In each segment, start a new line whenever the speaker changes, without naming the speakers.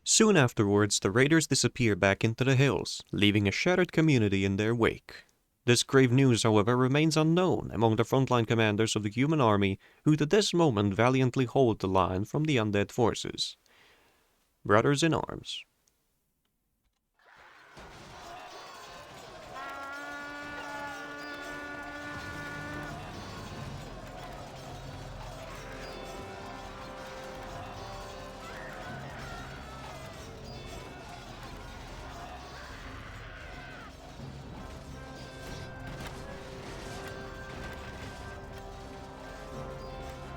Soon afterwards, the raiders disappear back into the hills, leaving a shattered community in their wake. This grave news, however, remains unknown among the frontline commanders of the human army, who to this moment valiantly hold the line from the undead forces. Brothers in arms.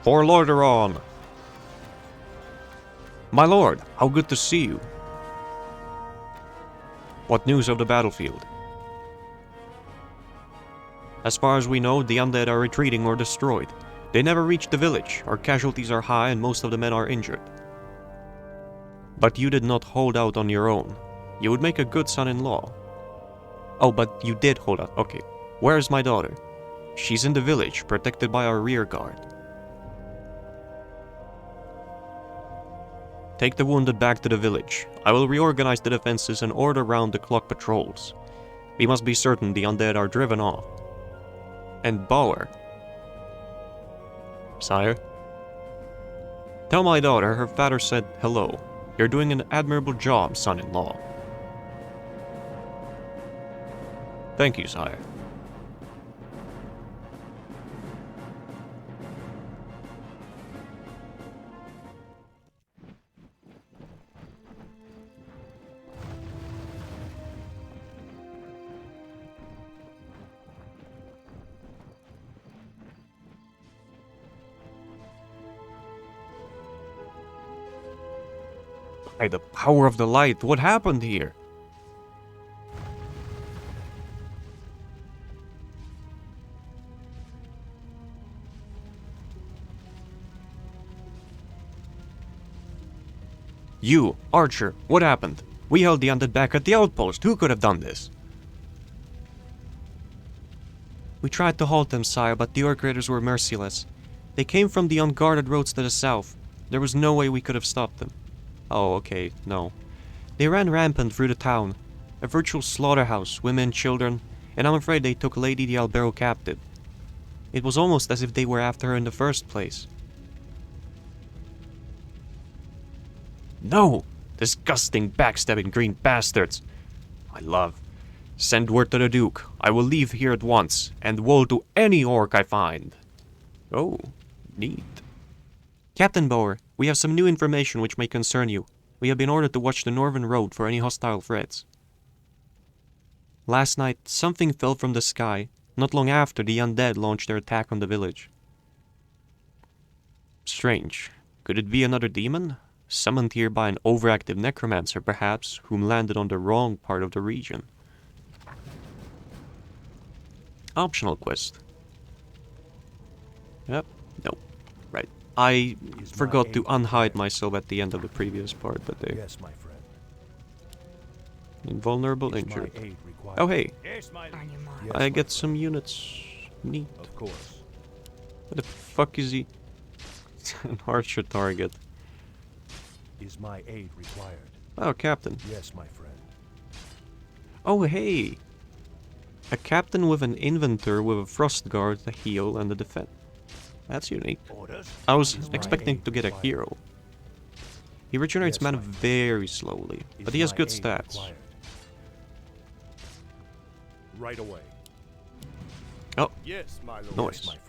For Lordaeron! My lord, how good to see you. What news of the battlefield? As far as we know, the undead are retreating or destroyed. They never reached the village, our casualties are high and most of the men are injured. But you did not hold out on your own. You would make a good son-in-law. Oh, but you did hold out, okay. Where is my daughter? She's in the village, protected by our rear guard. Take the wounded back to the village. I will reorganize the defenses and order round-the-clock patrols. We must be certain the undead are driven off. And Bauer. Sire? Tell my daughter her father said hello. You're doing an admirable job, son-in-law. Thank you, sire. By the power of the light, what happened here? You, Archer, what happened? We held the undead back at the outpost. Who could have done this? We tried to halt them, sire, but the orc raiders were merciless. They came from the unguarded roads to the south. There was no way we could have stopped them. Oh, okay, no. They ran rampant through the town. A virtual slaughterhouse, women, children, and I'm afraid they took Lady the Albero captive. It was almost as if they were after her in the first place. No! Disgusting, backstabbing green bastards! My love, send word to the Duke. I will leave here at once, and woe to any orc I find. Oh, neat. Captain Bauer, we have some new information which may concern you. We have been ordered to watch the northern road for any hostile threats. Last night, something fell from the sky, not long after the undead launched their attack on the village. Strange. Could it be another demon? Summoned here by an overactive necromancer, perhaps, whom landed on the wrong part of the region. Optional quest. Yep, no. Right. I forgot to unhide myself at the end of the previous part, but they...
Yes, my friend.
Invulnerable, injured. Oh, hey.
Yes,
I get some units. Neat.
Of course.
What the fuck is he? An archer target.
Is my aid required?
Oh, captain.
Yes, my friend.
Oh, hey. A captain with an inventor with a frost guard, a heal, and a defense. That's unique.
Orders?
I was expecting to get a hero. He regenerates
Yes,
mana
my friend.
very slowly, but he has good stats.
Right away.
Oh,
Yes, my lord.
Nice.
Yes, my friend.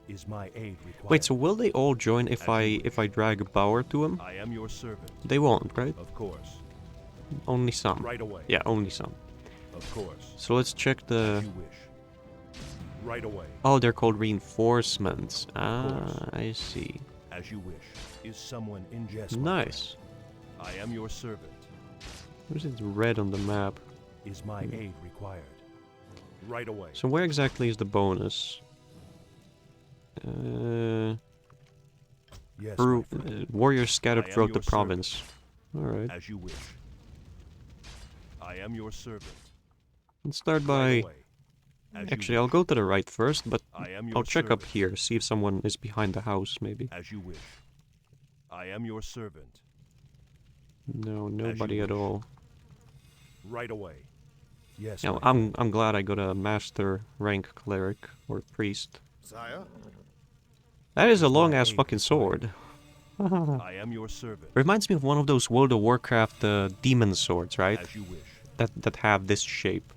Is my aid required?
wait, so will they all join if I drag a Bauer to him?
I am your servant.
They won't, right?
Of course.
Only some.
Right away.
Yeah, only some.
Of course.
So let's check
As
the...
you wish. Right away.
Oh, they're called reinforcements.
course.
Ah, I see.
As you wish. Is someone in jest?
Nice.
I am your servant.
Where's it red on the map?
Is my aid required? Right away.
So where exactly is the bonus?
Yes, my friend.
Warriors scattered
I am
throughout the
your
province. Alright.
As you wish. I am your servant.
Let's start
Right
by...
away. As you
Actually, I'll
wish.
go to the right first, but
I am your
I'll check up
servant.
here, see if someone is behind the house, maybe.
As you wish. I am your servant.
No, nobody at all.
Right away. Yes.
Now,
my friend.
I'm glad I got a master rank cleric or priest.
Sire?
That is a
Is my
long ass
aid
fucking sword.
I am your servant.
Reminds me of one of those World of Warcraft demon swords, right?
As you wish.
That have this shape.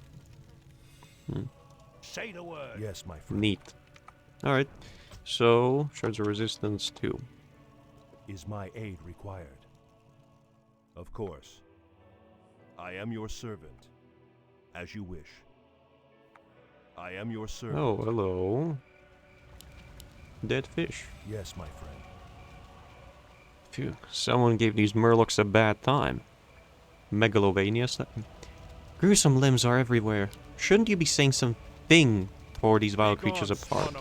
Say the word. Yes, my friend.
Neat. Alright. So, Shards of Resistance 2.
Is my aid required? Of course. I am your servant. As you wish. I am your servant.
Oh, hello. Dead fish.
Yes, my friend.
Phew. Someone gave these murlocs a bad time. Megalovania stuff. Gruesome limbs are everywhere. Shouldn't you be saying something toward these vile creatures apart?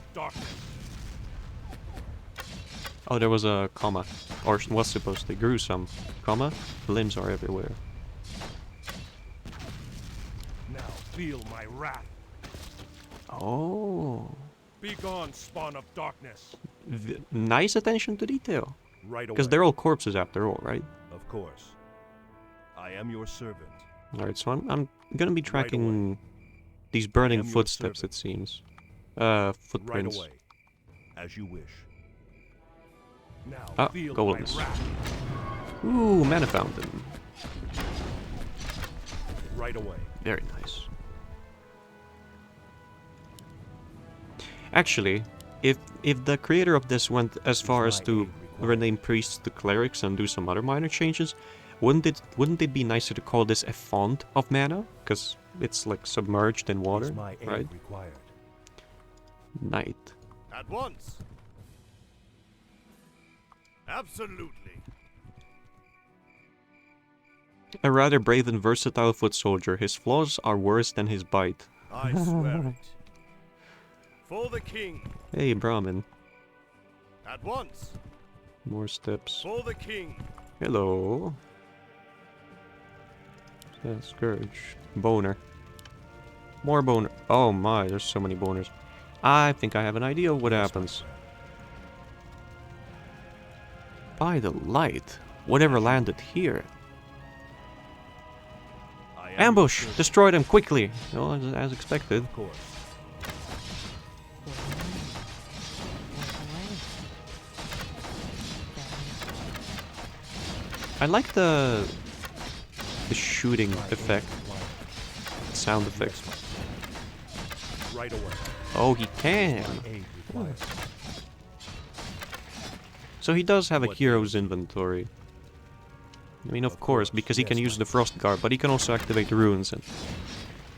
Oh, there was a comma. Or was supposed to. Gruesome, comma, limbs are everywhere.
Now feel my wrath.
Oh.
Be gone, spawn of darkness.
Nice attention to detail.
Right away.
Because they're all corpses after all, right?
Of course. I am your servant.
Alright, so I'm gonna be tracking these burning
am your
footsteps,
servant.
it seems.
Right
Footprints.
away. As you wish. Now
Ah,
feel
golems.
my wrath.
Ooh, mana fountain.
Right away.
Very nice. Actually, if the creator of this went as far as to rename priests to clerics and do some other minor changes, wouldn't it be nicer to call this a font of mana? Because it's like submerged in water,
Is my aid
right?
required?
Knight.
At once. Absolutely.
A rather brave and versatile foot soldier. His flaws are worse than his bite.
I swear it. For the king.
Hey, Brahmin.
At once.
More steps.
For the king.
Hello. Scourge. Boner. More boner. Oh my, there's so many boners. I think I have an idea of what happens. By the light. Whatever landed here.
I am
Ambush!
your servant.
Destroy them quickly! Well, as expected.
Of course.
I like the shooting effect. Sound effect.
Right away.
Oh, he can!
Aid required.
So he does have a
What
hero's inventory. I mean, of course, because he can
yes,
use the Frost Guard, but he can also activate runes and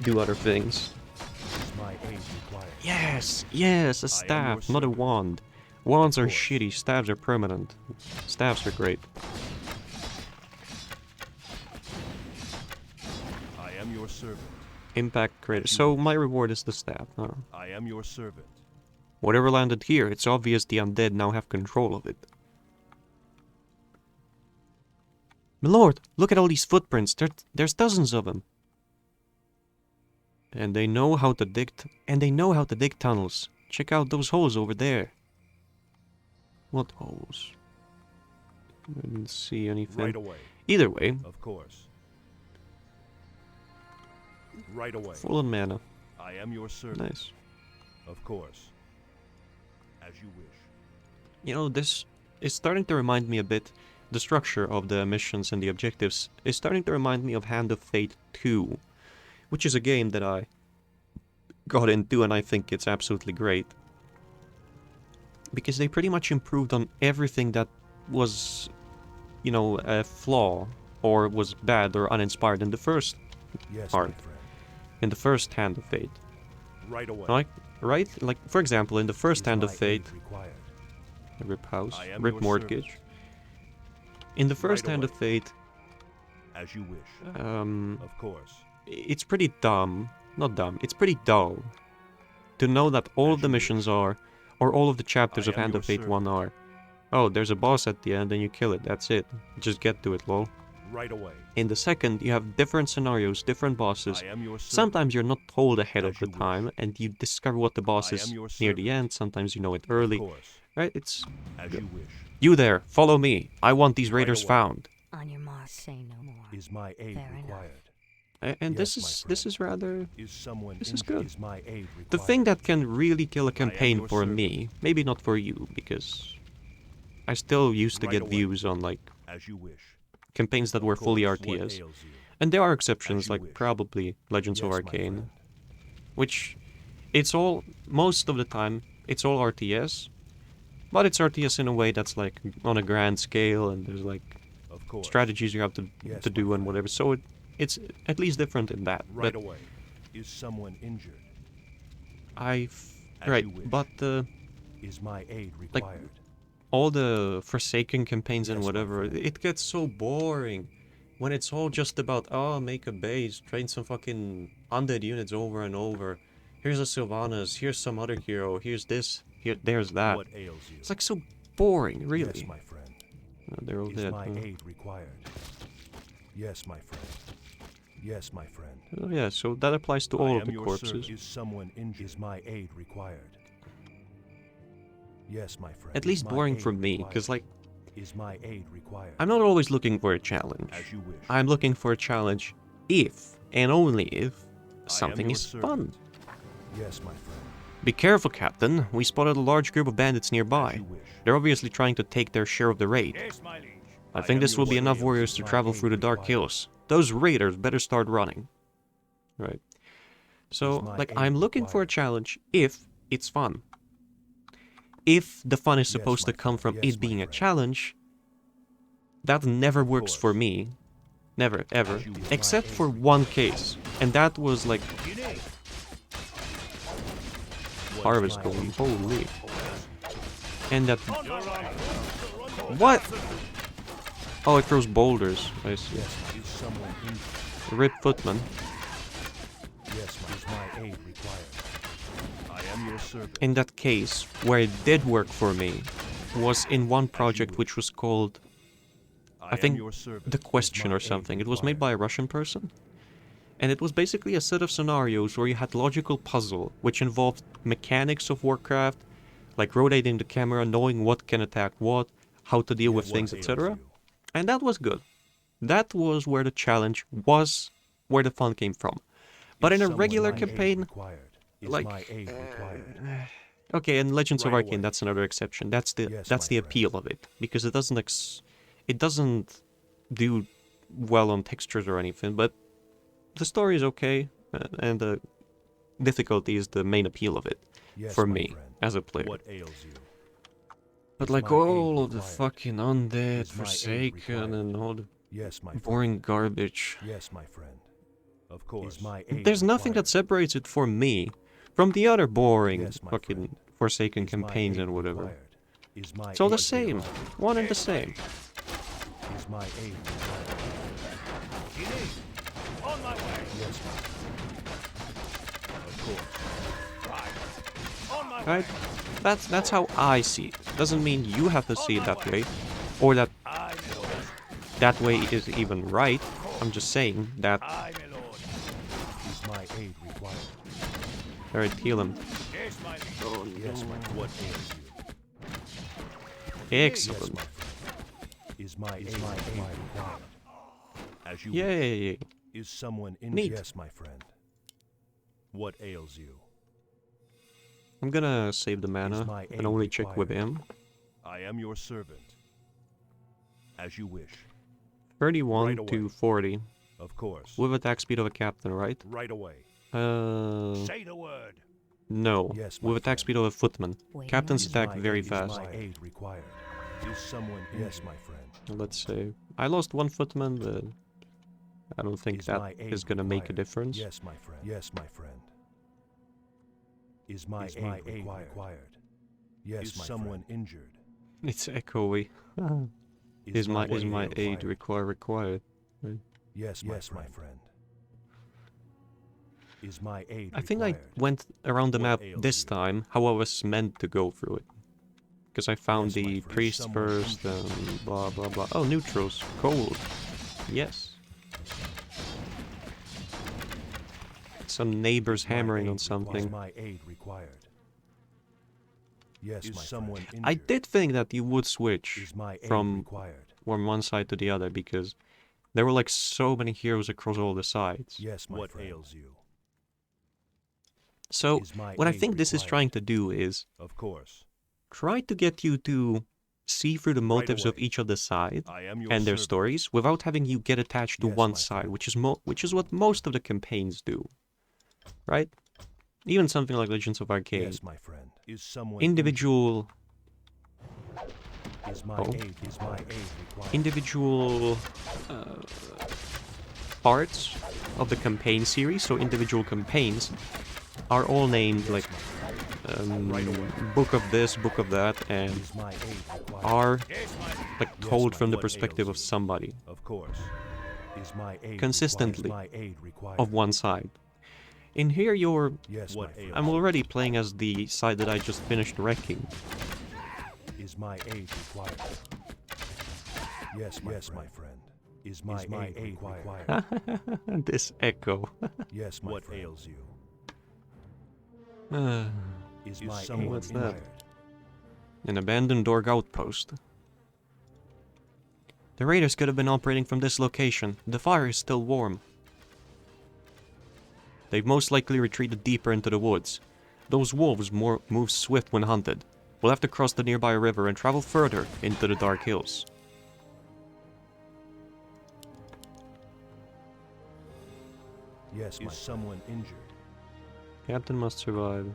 do other things.
Is my aid required?
Yes! Yes! A
I am your
staff, not a
servant.
wand. Wands are
course.
shitty, staves are permanent. Staves are great.
I am your servant.
Impact greater. So my reward is the staff. Huh?
I am your servant.
Whatever landed here, it's obvious the undead now have control of it. My lord, look at all these footprints. There's dozens of them. And they know how to dig tunnels. Check out those holes over there. What holes? I didn't see anything.
Right away.
Either way,
Of course. Right away.
full on mana.
I am your servant.
Nice.
Of course. As you wish.
You know, this is starting to remind me a bit. The structure of the missions and the objectives is starting to remind me of Hand of Fate 2, which is a game that I got into and I think it's absolutely great. Because they pretty much improved on everything that was, you know, a flaw or was bad or uninspired in the first
Yes,
Hard.
my friend.
in the first Hand of Fate.
Right away.
Like, right? Like, for example, in the first
Is
Hand of
my
Fate,
aid required?
Rip House,
I am
Rip
your
Mortgage.
servant.
In the first
Right
Hand
away.
of Fate,
As you wish. Of course.
it's pretty dumb. Not dumb, it's pretty dull to know that all of
As
the
you
missions are, or all of the chapters
I
of
am
Hand
your
of Fate 1
servant.
are, oh, there's a boss at the end and you kill it, that's it. Just get to it, lol.
Right away.
In the second, you have different scenarios, different bosses.
I am your servant.
Sometimes you're not told ahead of
As
the
you wish.
time, and you discover what the boss
I
is
am your
near the
servant.
end. Sometimes you know it
Of
early.
course.
Right? It's
As
good.
you wish.
You there, follow me. I want these
Right
raiders
away.
found.
On your mark.
back?
Say no more.
Is my aid
Fair enough.
required?
And
Yes,
this is rather...
Is someone
This is
injured?
good.
Is my aid required?
The thing that can really kill a
am
campaign
your
for
servant.
me, maybe not for you, because I still used to
Right
get
away.
views on like
As you wish.
campaigns that
Of
were fully
course, what
RTS.
ails you?
And there are exceptions,
As you
like
wish.
probably Legends of
Yes, my
Arcane,
friend.
which it's all, most of the time, it's all RTS, but it's RTS in a way that's like on a grand scale, and there's like
Of course.
strategies you have to
Yes,
to
my
do and
friend.
whatever. So it's at least different in that.
Right
but
away. Is someone injured?
I've
As
right,
you wish.
but
Is my aid
Like,
required?
all the Forsaken campaigns and
Yes, my
whatever,
friend.
it gets so boring when it's all just about, oh, make a base, train some fucking undead units over and over. Here's a Sylvanas, here's some other hero, here's this, here, there's that.
What ails you?
It's like so boring, really.
Yes, my friend.
Oh, they're all
Is
dead.
my
huh?
aid required? Yes, my friend. Yes, my friend.
Oh, yeah, so that applies to
I
all
am
of the
your
corpses.
servant. Is someone injured? Is my aid required? Yes, my friend.
At
Is
least
my
boring
aid
for me,
required?
because like,
Is my aid required?
I'm not always looking for a challenge.
As you wish.
I'm looking for a challenge if, and only if,
I am
something
your
is fun.
servant. Yes, my friend.
Be careful, Captain. We spotted a large group of bandits
As
nearby.
you wish.
They're obviously trying to take their share of the raid.
Yes, my liege.
I
I
think
am
this
your
will be enough
slave.
warriors to
My
travel
aid
through the Dark
required.
Hills. Those raiders better start running. Right. So,
Is my
like,
aid
I'm looking for a
required?
challenge if it's fun. If the fun is
Yes,
supposed
my
to come
friend.
from
Yes,
it
my
being a
friend.
challenge, that never
Of
works for
course.
me. Never, ever.
As you wish.
Except
My
for
aid
one case. And that was, like,
You need.
What is
Harvest
my
Golem.
aid
Holy.
required?
And that...
On my way.
What? Oh, it throws boulders. I see.
Yes, my- is someone injured?
Rip Footman.
Yes, my, is my aid required? I am your servant.
In that case, where it did work for me, was in one project
wish.
which was called, I
am
think,
your servant.
The
Is
Question
my
or
aid
something. It was made by
required?
a Russian person. And it was basically a set of scenarios where you had logical puzzle, which involved mechanics of Warcraft, like rotating the camera, knowing what can attack what, how to deal with
What
things,
ails
etc.
you?
And that was good. That was where the challenge was, where the fun came from. But
Is
in a
someone
regular
my aid
campaign,
required? Is
like,
my aid required?
okay, and Legends of
Right
Arcane,
away.
that's another exception. That's the
Yes,
that's
my
the
friend.
appeal of it, because it doesn't it doesn't do well on textures or anything, but the story is okay, and the difficulty is the main appeal of it
Yes,
for
my
me
friend.
as a player.
What ails you?
But
is
like
my aid
all of the
required?
fucking undead,
Is my aid
Forsaken,
required?
and all the
Yes, my friend.
boring garbage.
Yes, my friend. Of course. Is my aid
There's nothing that
required?
separates it for me from the other boring
Yes, my
fucking
friend.
Forsaken
Is my
campaigns
aid
and whatever.
required? Is my
It's all the
aid
same.
required?
One and the same.
Is my aid required?
You need. On my way.
Yes, my Of course.
Right. On my way.
Right? That's how I see it. Doesn't mean you have to see it that way, or that
Aye, my lord.
that way is even right. I'm just saying that.
Aye, my lord.
Is my aid required?
Alright, heal him.
Yes, my liege.
Yes, my What ails you?
Excellent.
Yes, my friend. Is my aid required? As you wish.
Yay!
Is someone injured?
Neat.
Yes, my friend. What ails you?
I'm gonna save the mana
my
and
aid
only check with
required?
him.
I am your servant. As you wish.
31
Right away.
to 40.
Of course.
With attack speed of a captain, right?
Right away.
Say the word.
No.
Yes, my
With attack
friend.
speed of a footman.
Wait,
Captains
Is
attack
my
very
aid-
fast.
Is my aid required? Is someone Yes, my friend.
Let's say I lost one footman, but I don't think
Is
that
my aid
is gonna make a
required?
difference.
Yes, my friend. Yes, my friend. Is my aid required? Yes, is my someone injured?
It's echoey. Is my aid required? Right.
Yes, my friend. Is my aid
I think I
required?
went around the
What
map
ails
this
you?
time how I was meant to go through it. Because I found
Yes, my
the
friend.
priest
Someone
first and blah blah blah. Oh, neutrals. Cold. Yes. Some neighbors
Is my
hammering
aid
on
Is
something.
my aid required? Yes,
Is
my
someone
friend.
I did think that you would switch
Is my aid
from
required?
one side to the other, because There were like so many heroes across all the sides.
Yes, my
What
friend.
ails you?
So,
Is my
what I
aid
think this is
required?
trying to do is
Of course.
try to get you to see through the motives of
away.
each of the sides
I am your
and their
servant.
stories without having you get attached to
Yes,
one
my
side,
friend.
which is what most of the campaigns do, right? Even something like Legends of Arcade.
Yes, my friend. Is someone
Individual
injured? Is my
Oh.
aid required?
individual parts of the campaign series, so individual campaigns, are all named like book of this, book of that, and
Is my aid required?
are
Yes, my
like
Yes,
told
my
from the
what
perspective
ails
of
you?
somebody
Of course. Is my aid
Consistently.
required? Is my aid required?
of one side. In here,
Yes,
What
my friend.
ails
I'm already playing as the side that I just finished wrecking.
Is my aid required? Yes, my friend. Is my aid required?
This echo.
Yes, my
What
friend.
ails you?
Is
Is
my
someone
aid
What's that?
required?
An abandoned Dorg outpost. The raiders could have been operating from this location. The fire is still warm. They've most likely retreated deeper into the woods. Those wolves move swift when hunted. We'll have to cross the nearby river and travel further into the Dark Hills.
Yes, my
Is someone injured?
Captain must survive.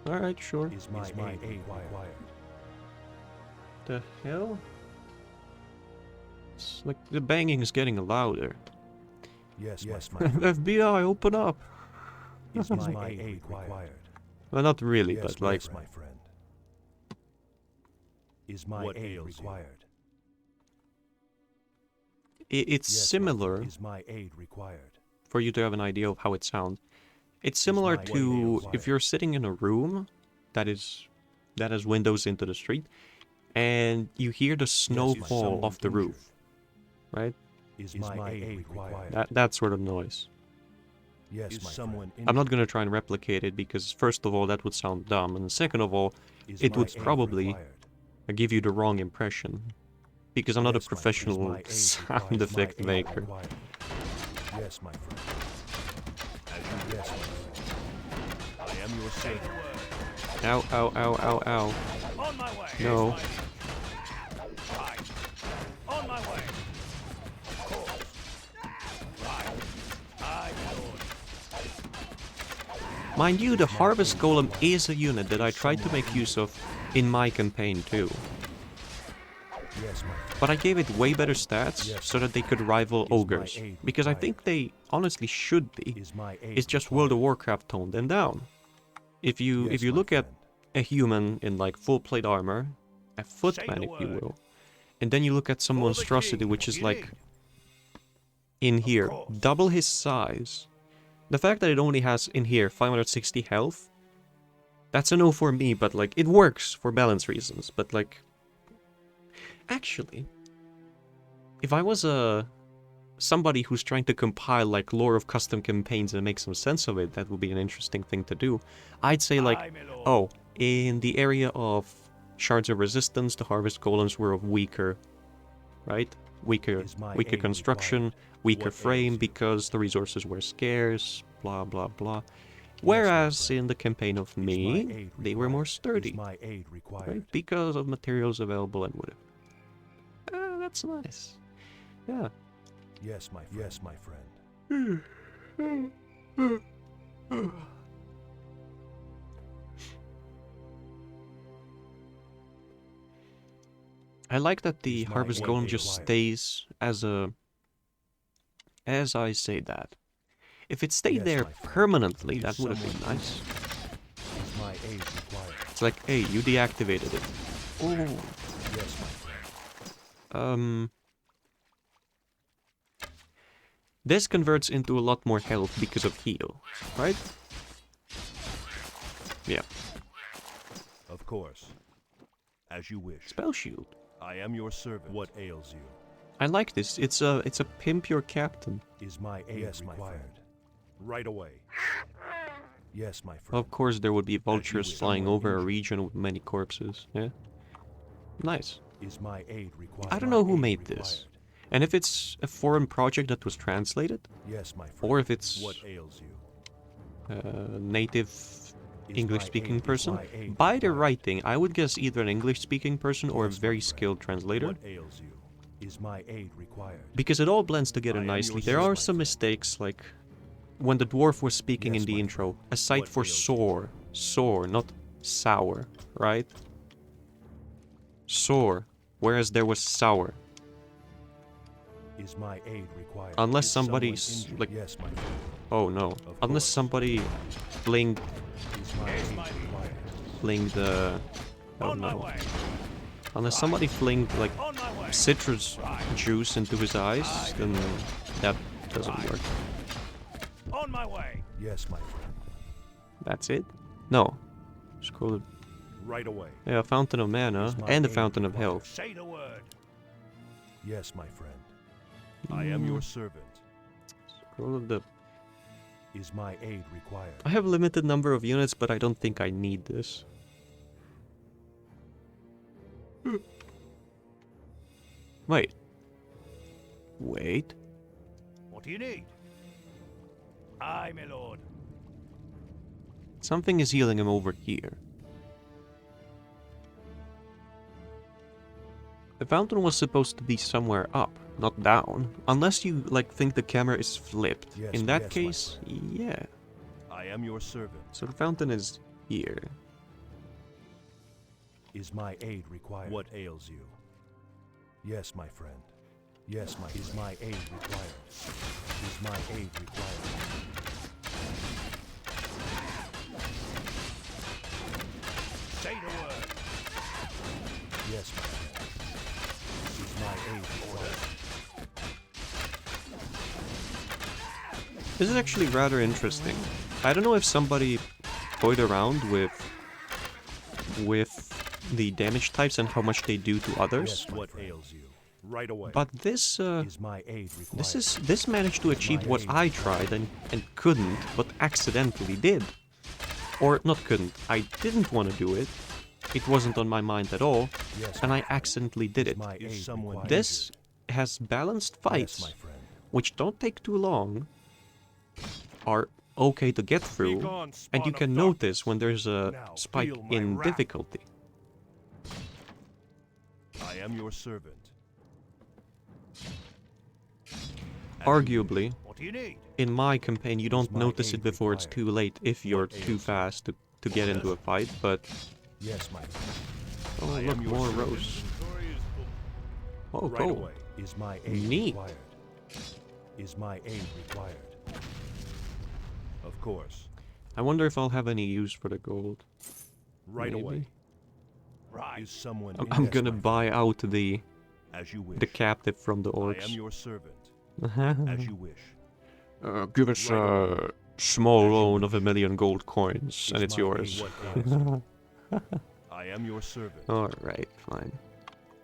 Alright, sure.
Is my aid required?
The hell? It's like the banging is getting louder.
Yes, my friend.
FBI, open up!
Is my aid required?
Well, not really,
Yes,
but like...
my friend. Is my
What
aid
ails you?
required?
It's
Yes, my
similar,
friend. Is my aid required?
for you to have an idea of how it sounds. It's similar
my
to
way
if you're sitting in a room that has windows into the street, and you hear the snow
Yes,
fall
someone
off the
injured?
roof, right?
Is my aid required?
That sort of noise.
Yes,
Is
my
someone
friend.
I'm not
injured?
gonna try and replicate it because first of all that would sound dumb, and second of all
Is
it
my
would
aid
probably
required?
give you the wrong impression. Because I'm not a
Yes, my friend. Is
professional
my aid
sound
required? Is my
effect
aid
maker.
required? Yes, my friend.
As you
Yes, my friend.
I am your
Say
servant.
the word.
Ow, ow, ow, ow, ow.
On my way.
No.
Yes, my right. On my way. Of course. Right. Aye, Lord.
Mind you, the Harvest Golem is a unit that I tried to make use of in my campaign too.
Yes, my friend.
But I gave it way better stats
Yes.
so that they could rival
Is my
ogres.
aid
Because I
required?
think they honestly should be.
Is my aid
It's just
required?
World of Warcraft toned them down. If you
Yes, my
look at
friend.
a human in like full plate armor, a footman
the
if you
word.
will, and then you look at some
For the
monstrosity
king,
which is
you
like
need.
in here,
course.
double his size. The fact that it only has in here 560 health, that's a no for me, but like it works for balance reasons. But like, actually, if I was somebody who's trying to compile like lore of custom campaigns and make some sense of it, that would be an interesting thing to do. I'd say like,
Aye, my lord.
oh, in the area of Shards of Resistance, the Harvest Golems were of weaker, right? Weaker
Is my
weaker
aid
construction,
required?
weaker
What
frame
ails you?
because the resources were scarce, blah blah blah.
my
Whereas
friend.
in the campaign of
Is my
me,
aid
they were more
required?
sturdy,
Is my aid required?
right? Because of materials available and whatever. That's nice. Yeah.
Yes, my friend. Yes, my friend.
I like that the
Is my
Harvest
aid
Golem just
required?
stays as a... As I say that. If it stayed
Yes,
there
my friend.
permanently,
Is
that would have been
someone
nice.
Is my aid required?
It's like, hey, you deactivated it. Oh.
Yes, my friend.
This converts into a lot more health because of heal, right? Yeah.
Of course. As you wish.
Spell shield.
I am your servant. What ails you?
I like this. It's a pimp your captain.
Is my aid required? Right away. Yes, my friend.
Of course, there would be vultures
wish.
flying
Someone
over a
injured.
region with many corpses. Yeah. Nice.
Is my aid required?
I don't
My
know who
aid
made this.
required?
And if it's a foreign project that was translated,
Yes, my friend.
or if it's
What ails you?
native English-speaking person,
my aid
by the
required?
writing, I would guess either an English-speaking person or a
Yes, my
very
friend.
skilled translator.
What ails you? Is my aid required?
Because it all blends together
I am
nicely.
your
There are
servant.
some mistakes, like when the dwarf was speaking
Yes,
in the
my
intro,
friend.
aside
What
for
ails you?
soar, not sour, right? Soar, whereas there was sour.
Is my aid required?
Unless
Is someone
somebody's
injured?
like,
Yes, my friend.
oh no, unless
course.
somebody flinged
Is my aid required?
the, oh
On my
no,
way.
unless somebody flinged like
On my way.
citrus juice into his eyes, then that doesn't work.
On my way.
Yes, my friend.
That's it? No. Scroll it.
Right away.
Yeah, a fountain of mana
Is my
and a
aid
fountain of
required?
health.
Say the word.
Yes, my friend. I am your servant.
Scroll it up.
Is my aid required?
I have a limited number of units, but I don't think I need this. Wait. Wait.
What do you need? Aye, my lord.
Something is healing him over here. The fountain was supposed to be somewhere up, not down. Unless you, like, think the camera is flipped.
Yes,
In that
yes, my
case, yeah.
I am your servant.
So the fountain is here.
Is my aid required? What ails you? Yes, my friend. Yes, my. Is my aid required? Is my aid required?
Say the word.
Yes, my friend. Is my aid required?
This is actually rather interesting. I don't know if somebody toyed around with the damage types and how much they do to others,
Yes, what ails you? Right away.
but this
Is my aid required?
this managed to achieve what I tried and couldn't, but accidentally did. Or not couldn't, I didn't want to do it. It wasn't on my mind at all,
Yes,
and
my
I accidentally did
Is
it.
my aid
someone
required?
This has balanced
Yes,
fights,
my friend.
which don't take too long, are okay to get through,
Begone,
and you
spawn of
can notice when there's a
Now
spike
feel my
in
wrath.
difficulty.
I am your servant.
Arguably,
What do you need?
in my campaign you don't
my
notice
aid
it before it's
required?
too late if you're
What
too
ails you?
fast to get into a fight, but...
Yes, my friend.
Oh,
I am
look,
your
more
servant.
rose. Oh,
Right
cool.
away. Is my aid
Neat.
required? Is my aid required? Of course.
I wonder if I'll have any use for the gold.
Right
Maybe.
away.
Right.
Is someone
I'm
Yes,
gonna
my
buy
friend.
out the
As you wish.
captive from the
I am
orcs.
your servant. As you wish.
Give us
Right away.
a small
As you
loan
wish.
of 1,000,000 gold coins, and
Is
it's
my aid
yours.
what ails you? I am your servant.
Alright, fine.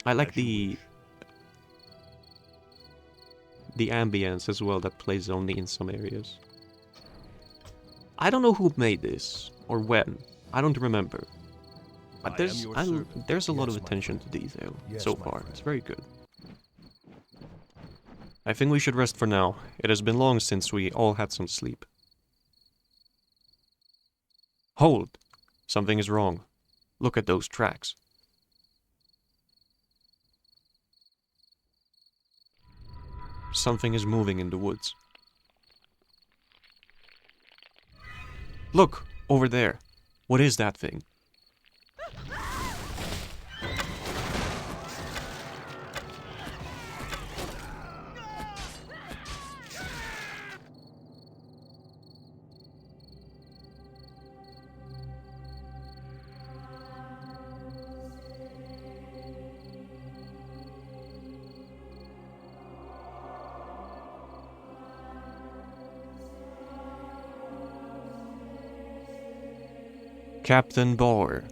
I like
As you wish.
the ambience as well that plays only in some areas. I don't know who made this, or when. I don't remember. But
I am
there's
your
I l-
servant.
there's a lot
Yes,
of
my
attention
friend.
to detail
Yes,
so
my
far.
friend.
It's very good. I think we should rest for now. It has been long since we all had some sleep. Hold! Something is wrong. Look at those tracks. Something is moving in the woods. Look! Over there. What is that thing? Captain Bauer.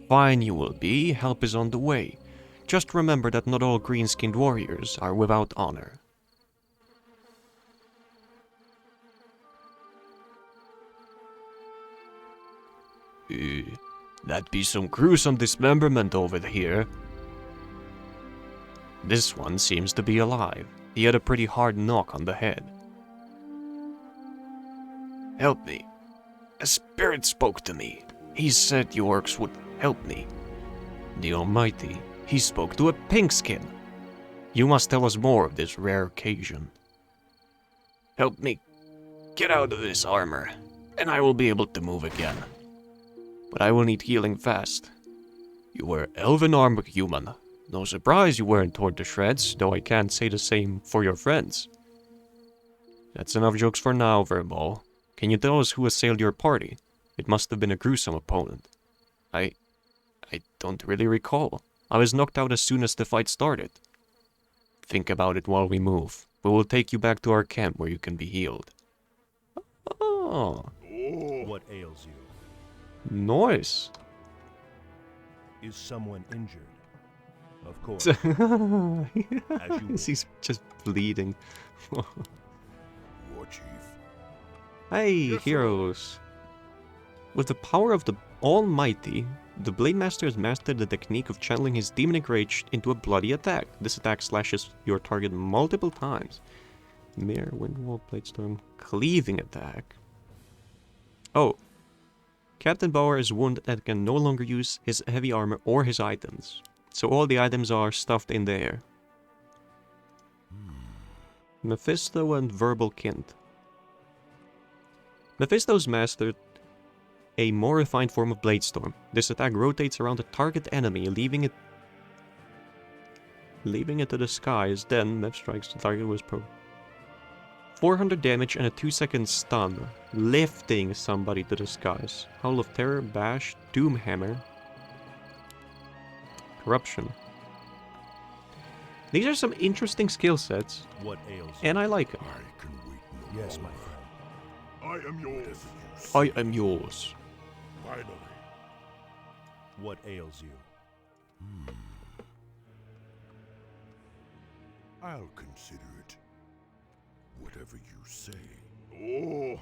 Fine you will be, help is on the way. Just remember that not all green-skinned warriors are without honor. That be some gruesome dismemberment over here. This one seems to be alive. He had a pretty hard knock on the head. Help me. A spirit spoke to me. He said the orcs would help me. The Almighty, he spoke to a pinkskin. You must tell us more of this rare occasion. Help me get out of this armor, and I will be able to move again. But I will need healing fast. You were elven armored human. No surprise you weren't torn to shreds, though I can't say the same for your friends. That's enough jokes for now, Verbal. Can you tell us who assailed your party? It must have been a gruesome opponent. I don't really recall. I was knocked out as soon as the fight started. Think about it while we move. We will take you back to our camp where you can be healed. Oh.
What ails you?
Nice.
Is someone injured? Of course.
As you He's just bleeding.
War Chief.
Hey,
Yes,
heroes. With the power of the Almighty, the Blade Master has mastered the technique of channeling his demonic rage into a bloody attack. This attack slashes your target multiple times. Mere Windwall, Bladestorm, cleaving attack. Oh. Captain Bauer is wounded and can no longer use his heavy armor or his items. So all the items are stuffed in there. Mephisto and Verbal Kind. Mephisto's mastered a more refined form of Bladestorm. This attack rotates around the target enemy, leaving it to the skies. Then, Meph strikes the target with 400 damage and a 2-second stun, lifting somebody to the skies. Howl of Terror, Bash, Doomhammer, Corruption. These are some interesting skill sets,
What ails you?
and I like them.
I can wait no
Yes, my
longer.
friend.
I am yours.
I am yours.
Finally.
What ails you?
I'll consider it. Whatever you say. Oh.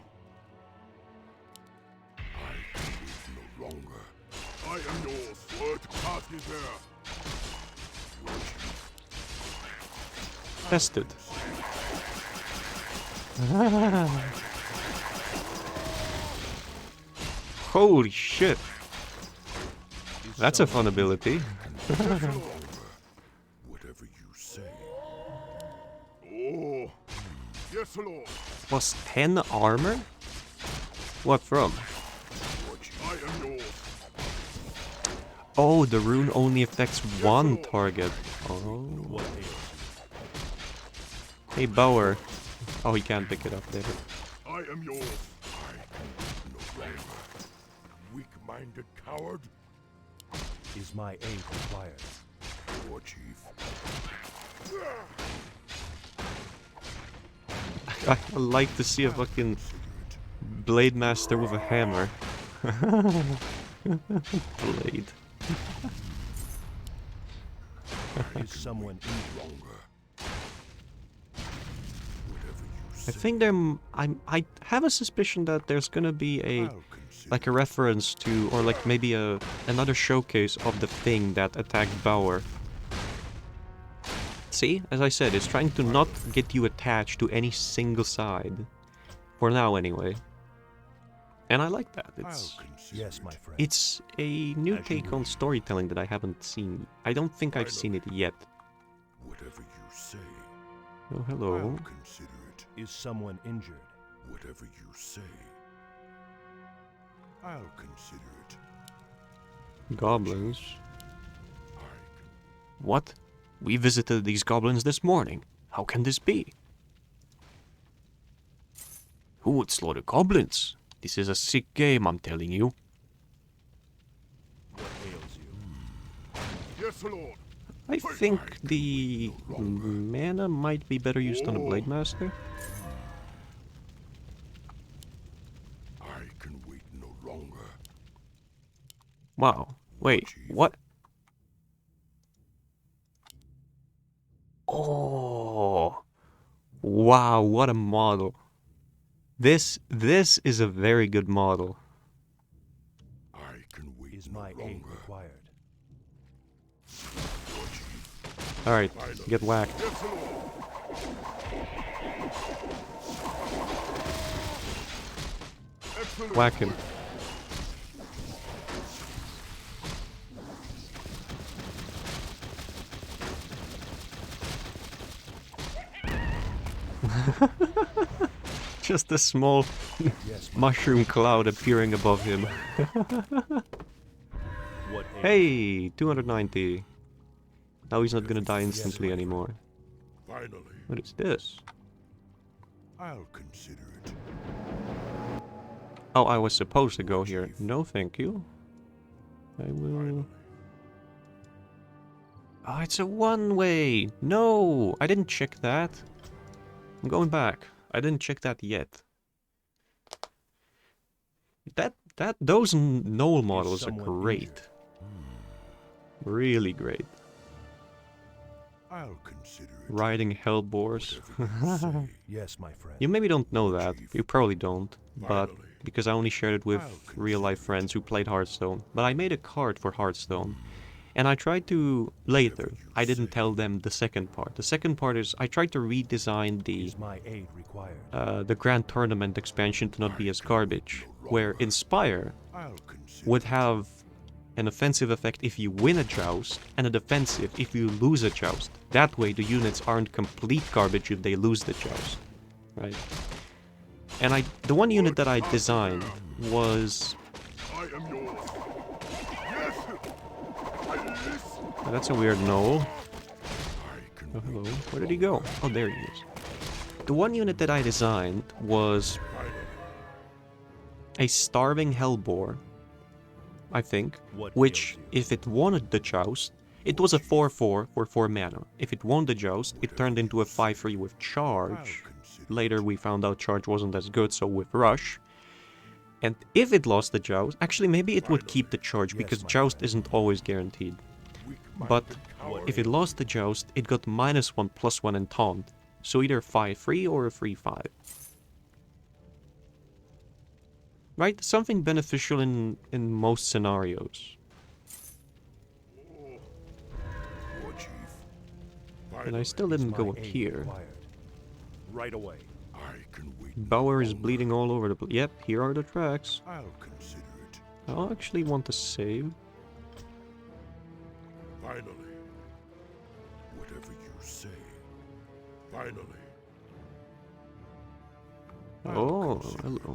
I can wait no longer. I am yours. What path is there?
Tested. Holy shit.
Is
That's a
someone
fun ability.
Whatever you say. Oh. Yes, Lord.
Plus 10 armor? What from?
I am yours.
Oh, the rune only affects one target. Oh.
What ails you?
Hey, Bauer. Oh, he can't pick it up there.
I am yours. I can wait no longer. Weak-minded coward.
Is my aid required?
War Chief.
I like to see a fucking Blade Master with a hammer. Blade.
Is someone injured?
I think I have a suspicion that there's gonna be a like a reference to, or like maybe another showcase of the thing that attacked Bauer. See, as I said, it's trying to not get you attached to any single side, for now anyway. And I like that.
Yes, my friend.
It's a new take on storytelling that I haven't seen. I don't think I've seen it yet.
Whatever you say.
Oh, hello.
I'll consider it.
Is someone injured?
Whatever you say. I'll consider it.
Goblins.
I can.
What? We visited these goblins this morning. How can this be? Who would slaughter goblins? This is a sick game, I'm telling you.
What ails you?
Yes, Lord.
I think the mana might be better used on a Blade Master.
I can wait no longer.
Wow. Wait, what? Oh. Wow, what a model. This is a very good model.
I can wait
Is
no
my aid
longer.
required?
War Chief.
Alright, get whacked. Whack him. Just a small mushroom cloud appearing above him. Hey, 290. Now he's not gonna die instantly anymore.
Finally,
What is this?
I'll consider it.
Oh, I was supposed to go here. No, thank you. I will... Oh, it's a one-way! No! I didn't check that. I'm going back. I didn't check that yet. Those Knoll models are great. Really great.
I'll consider it.
Riding hellboars.
Yes, my friend.
You maybe don't know that.
Chief.
You probably don't. But
Finally.
because I only shared it with
I'll consider
real-life friends who played Hearthstone. But I made a card for Hearthstone. And I tried to... Later, I didn't tell them the second part. The second part is I tried to redesign
Is my aid required?
the Grand Tournament expansion to not be as garbage. Where Inspire
I'll consider
would have an offensive effect if you win a joust, and a defensive if you lose a joust. That way the units aren't complete garbage if they lose the joust. Right? And the one unit that I designed was...
I am yours. Yes. I listen.
Oh, that's a weird Knoll.
I can
Oh, hello. Where did he go? Oh, there he is. The one unit that I designed was
finally.
a starving Hellboar, I think,
What
which,
ails you?
if it wanted the joust, it was a 4-4 for 4 mana. If it won the joust, it turned into a 5-3 with charge. Later we found out charge wasn't as good, so with rush. And if it lost the joust, actually maybe it would keep the charge, because
my
joust isn't always guaranteed. But if it lost the joust, it got -1/+1 in taunt. So either 5-3 or a 3-5. Right? Something beneficial in most scenarios.
War Chief.
And I still didn't go up here.
Right away.
I can wait.
Bauer is bleeding all over the place. Yep, here are the tracks.
I'll consider it.
I'll actually want to save.
Finally. Whatever you say. Finally.
Oh, hello.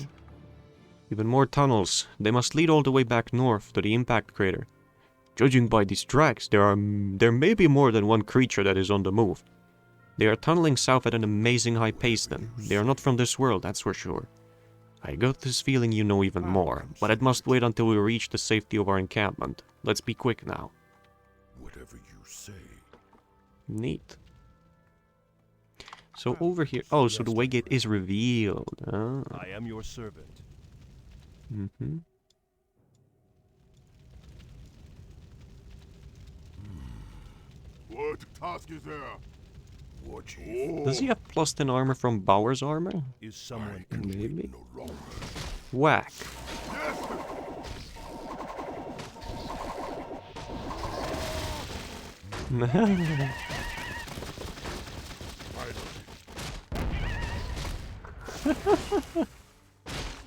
Even more tunnels. They must lead all the way back north to the impact crater. Judging by these tracks, there may be more than one creature that is on the move. They are tunneling south at an amazing high pace then. They are not from this world, that's for sure. I got this feeling you know even more, but it must wait until we reach the safety of our encampment. Let's be quick now.
Whatever you say.
Neat. So over here... Oh, so the waygate is revealed. Ah.
I am your servant.
Mm-hmm.
What task is there? War Chief.
Does he have +10 armor from Bauer's armor?
Is someone
Maybe.
No longer.
Whack.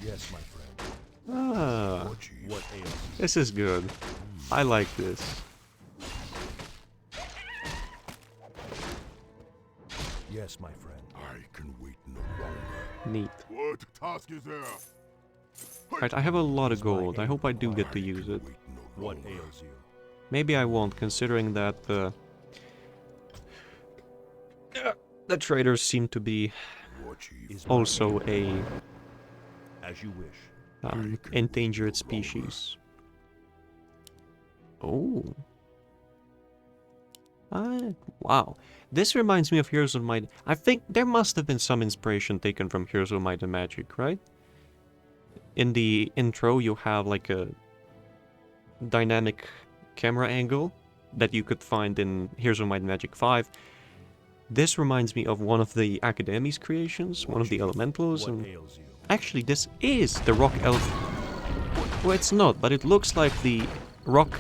Yes, my friend.
Ah,
War Chief.
What ails you?
this is good. I like this.
Yes, my friend.
I can wait no longer.
Neat.
What task is there?
Right, I have a lot of gold. I hope I do get to use it.
Wait no
What
longer.
ails you?
Maybe I won't, considering that the traders seem to be
War Chief.
Is my
also
aid
a
as you wish?
endangered species. Oh. Wow. This reminds me of Heroes of Might. I think there must have been some inspiration taken from Heroes of Might and Magic, right? In the intro, you have like a dynamic camera angle that you could find in Heroes of Might and Magic 5. This reminds me of one of the Academy's creations, one of the Elementals.
What
And
ails you?
actually, this is the Rock Elf. Well, it's not, but it looks like the Rock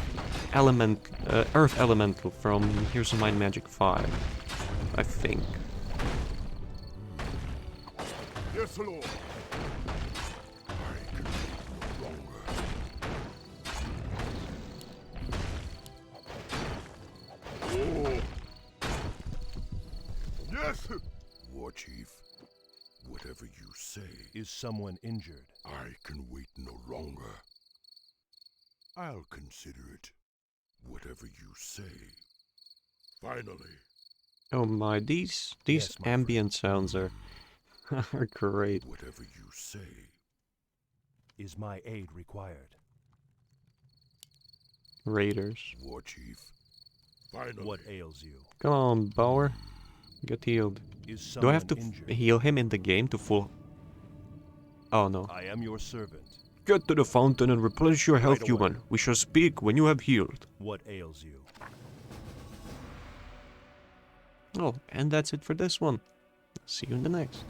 Earth Elemental from Here's a Mind Magic 5, I think.
Yes, Lord. I can wait no longer. Oh. Yes. War Chief, whatever you say.
Is someone injured?
I can wait no longer. I'll consider it. Whatever you say. Finally.
Oh my, these
Yes, my
ambient sounds are are great.
Whatever you say.
Is my aid required?
Raiders.
War Chief. Finally.
What ails you?
Come on, Bauer. Get healed.
Is
Do
someone
I have to
injured?
heal him in the game to full... Oh no.
I am your servant.
Get to the fountain and replenish your health,
Right
human.
away.
We shall speak when you have healed.
What ails you?
Oh, and that's it for this one. See you in the next.